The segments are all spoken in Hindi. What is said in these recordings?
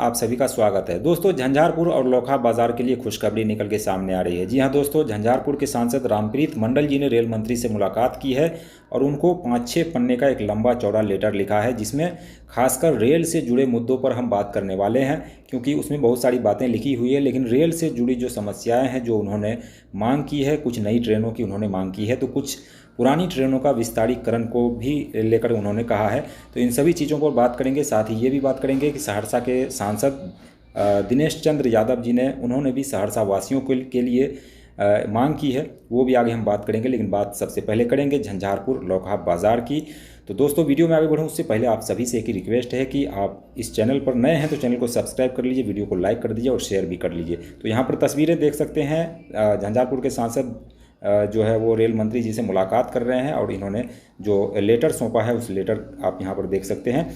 आप सभी का स्वागत है। दोस्तों, झंझारपुर और लोखा बाजार के लिए खुशखबरी निकल के सामने आ रही है। जी हां दोस्तों, झंझारपुर के सांसद रामप्रीत मंडल जी ने रेल मंत्री से मुलाकात की है और उनको 5-6 पन्ने का एक लंबा चौड़ा लेटर लिखा है, जिसमें खासकर रेल से जुड़े मुद्दों पर हम बात करने वाले हैं, क्योंकि उसमें बहुत सारी बातें लिखी हुई है। लेकिन रेल से जुड़ी जो समस्याएं हैं, जो उन्होंने मांग की है, कुछ नई ट्रेनों की उन्होंने मांग की है, तो कुछ पुरानी ट्रेनों का विस्तारीकरण को भी लेकर उन्होंने कहा है। तो इन सभी चीज़ों पर बात करेंगे। साथ ही ये भी बात करेंगे कि सहरसा के सांसद दिनेश चंद्र यादव जी ने उन्होंने भी सहरसा वासियों के लिए मांग की है, वो भी आगे हम बात करेंगे। लेकिन बात सबसे पहले करेंगे झंझारपुर लोखा बाज़ार की। तो दोस्तों, वीडियो में आगे बढ़ूँ उससे पहले आप सभी से एक ही रिक्वेस्ट है कि आप इस चैनल पर नए हैं तो चैनल को सब्सक्राइब कर लीजिए, वीडियो को लाइक कर दीजिए और शेयर भी कर लीजिए। तो यहाँ पर तस्वीरें देख सकते हैं, झंझारपुर के सांसद जो है वो रेल मंत्री जी से मुलाकात कर रहे हैं और इन्होंने जो लेटर सौंपा है उस लेटर आप यहाँ पर देख सकते हैं।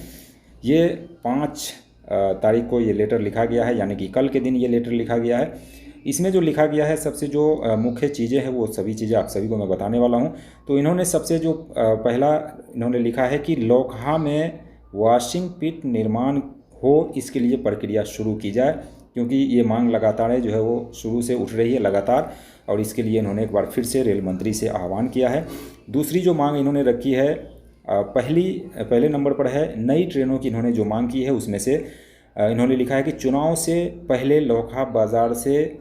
ये 5 तारीख को ये लेटर लिखा गया है, यानी कि कल के दिन ये लेटर लिखा गया है। इसमें जो लिखा गया है, सबसे जो मुख्य चीज़ें हैं वो सभी चीज़ें आप सभी को मैं बताने वाला हूँ। तो इन्होंने सबसे जो पहला इन्होंने लिखा है कि लोखा में वॉशिंग पिट निर्माण हो, इसके लिए प्रक्रिया शुरू की जाए, क्योंकि ये मांग लगातार है जो है वो शुरू से उठ रही है लगातार, और इसके लिए इन्होंने एक बार फिर से रेल मंत्री से आह्वान किया है। दूसरी जो मांग इन्होंने रखी है, पहले नंबर पर है नई ट्रेनों की इन्होंने जो मांग की है, उसमें से इन्होंने लिखा है कि चुनाव से पहले लोखा बाज़ार से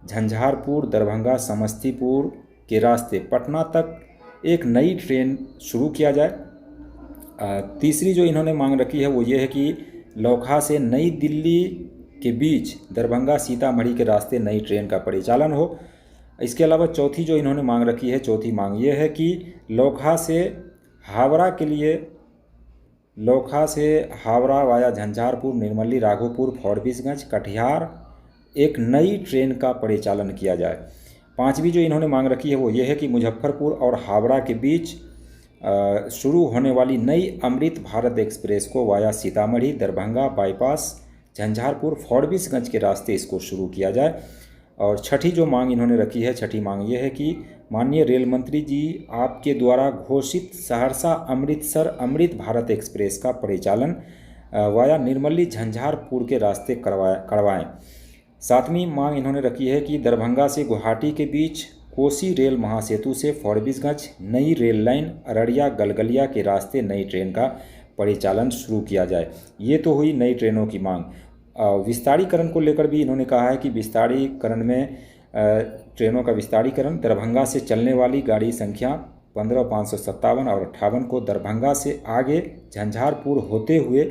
झंझारपुर, दरभंगा, समस्तीपुर के रास्ते पटना तक एक नई ट्रेन शुरू किया जाए। तीसरी जो इन्होंने मांग रखी है वो ये है कि लोखा से नई दिल्ली के बीच दरभंगा सीतामढ़ी के रास्ते नई ट्रेन का परिचालन हो। इसके अलावा चौथी जो इन्होंने मांग रखी है, चौथी मांग ये है कि लोखा से हावड़ा वाया झंझारपुर, निर्मली, राघोपुर, फॉरबिसगंज, कटिहार एक नई ट्रेन का परिचालन किया जाए। पांचवी जो इन्होंने मांग रखी है वो ये है कि मुजफ्फरपुर और हावड़ा के बीच शुरू होने वाली नई अमृत भारत एक्सप्रेस को वाया सीतामढ़ी, दरभंगा बाईपास, झंझारपुर, फॉरबिसगंज के रास्ते इसको शुरू किया जाए। और छठी जो मांग इन्होंने रखी है, छठी मांग ये है कि माननीय रेल मंत्री जी, आपके द्वारा घोषित सहरसा अमृतसर अमृत भारत एक्सप्रेस का परिचालन वाया निर्मली झंझारपुर के रास्ते करवाएं। सातवीं मांग इन्होंने रखी है कि दरभंगा से गुवाहाटी के बीच कोसी रेल महासेतु से फॉरबिसगंज नई रेल लाइन, अररिया गलगलिया के रास्ते नई ट्रेन का परिचालन शुरू किया जाए। ये तो हुई नई ट्रेनों की मांग। विस्तारीकरण को लेकर भी इन्होंने कहा है कि विस्तारीकरण में ट्रेनों का विस्तारीकरण, दरभंगा से चलने वाली गाड़ी संख्या 15, 557 और 58 को दरभंगा से आगे झंझारपुर होते हुए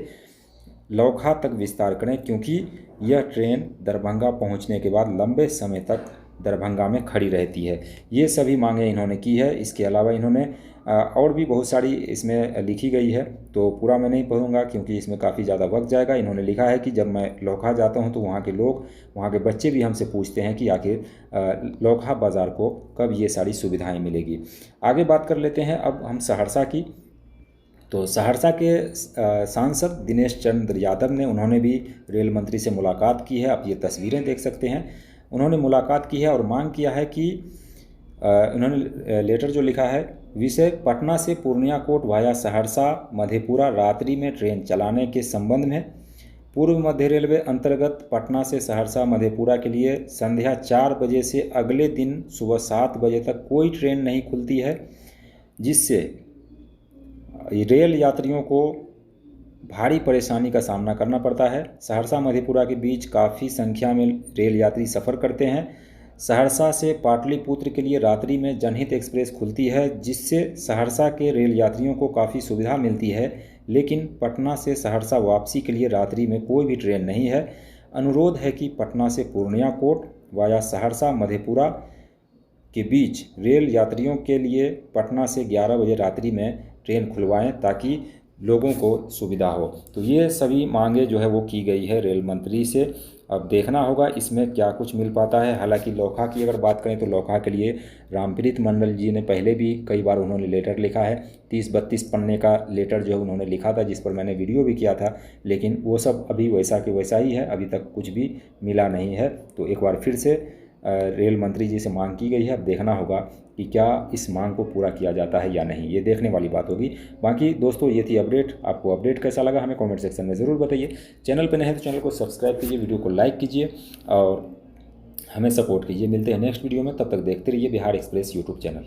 लोखा तक विस्तार करें, क्योंकि यह ट्रेन दरभंगा पहुंचने के बाद लंबे समय तक दरभंगा में खड़ी रहती है। ये सभी मांगें इन्होंने की है। इसके अलावा इन्होंने और भी बहुत सारी इसमें लिखी गई है, तो पूरा मैं नहीं पढ़ूंगा क्योंकि इसमें काफ़ी ज़्यादा वक्त जाएगा। इन्होंने लिखा है कि जब मैं लोखा जाता हूं तो वहां के लोग, वहां के बच्चे भी हमसे पूछते हैं कि आखिर लोखा बाज़ार को कब ये सारी सुविधाएं मिलेगी। आगे बात कर लेते हैं अब हम सहरसा की। तो सहरसा के सांसद दिनेश चंद्र यादव ने, उन्होंने भी रेल मंत्री से मुलाकात की है। आप ये तस्वीरें देख सकते हैं। उन्होंने मुलाकात की है और मांग किया है कि इन्होंने लेटर जो लिखा है, विषय पटना से पूर्णिया कोट वाया सहरसा मधेपुरा रात्रि में ट्रेन चलाने के संबंध में। पूर्व मध्य रेलवे अंतर्गत पटना से सहरसा मधेपुरा के लिए संध्या 4 बजे से अगले दिन सुबह 7 बजे तक कोई ट्रेन नहीं खुलती है, जिससे रेल यात्रियों को भारी परेशानी का सामना करना पड़ता है। सहरसा मधेपुरा के बीच काफ़ी संख्या में रेल यात्री सफ़र करते हैं। सहरसा से पाटलिपुत्र के लिए रात्रि में जनहित एक्सप्रेस खुलती है, जिससे सहरसा के रेल यात्रियों को काफ़ी सुविधा मिलती है, लेकिन पटना से सहरसा वापसी के लिए रात्रि में कोई भी ट्रेन नहीं है। अनुरोध है कि पटना से पूर्णिया कोट वाया सहरसा मधेपुरा के बीच रेल यात्रियों के लिए पटना से 11 बजे रात्रि में ट्रेन खुलवाएं, ताकि लोगों को सुविधा हो। तो ये सभी मांगे जो है वो की गई है रेल मंत्री से। अब देखना होगा इसमें क्या कुछ मिल पाता है। हालांकि लोखा की अगर बात करें तो लोखा के लिए रामप्रीत मंडल जी ने पहले भी कई बार उन्होंने लेटर लिखा है। 30-32 पन्ने का लेटर जो है उन्होंने लिखा था, जिस पर मैंने वीडियो भी किया था, लेकिन वो सब अभी वैसा के वैसा ही है, अभी तक कुछ भी मिला नहीं है। तो एक बार फिर से रेल मंत्री जी से मांग की गई है। अब देखना होगा कि क्या इस मांग को पूरा किया जाता है या नहीं, ये देखने वाली बात होगी। बाकी दोस्तों ये थी अपडेट। आपको अपडेट कैसा लगा हमें कमेंट सेक्शन में ज़रूर बताइए। चैनल पर नए हैं तो चैनल को सब्सक्राइब कीजिए, वीडियो को लाइक कीजिए और हमें सपोर्ट कीजिए। मिलते हैं नेक्स्ट वीडियो में, तब तक देखते रहिए बिहार एक्सप्रेस यूट्यूब चैनल।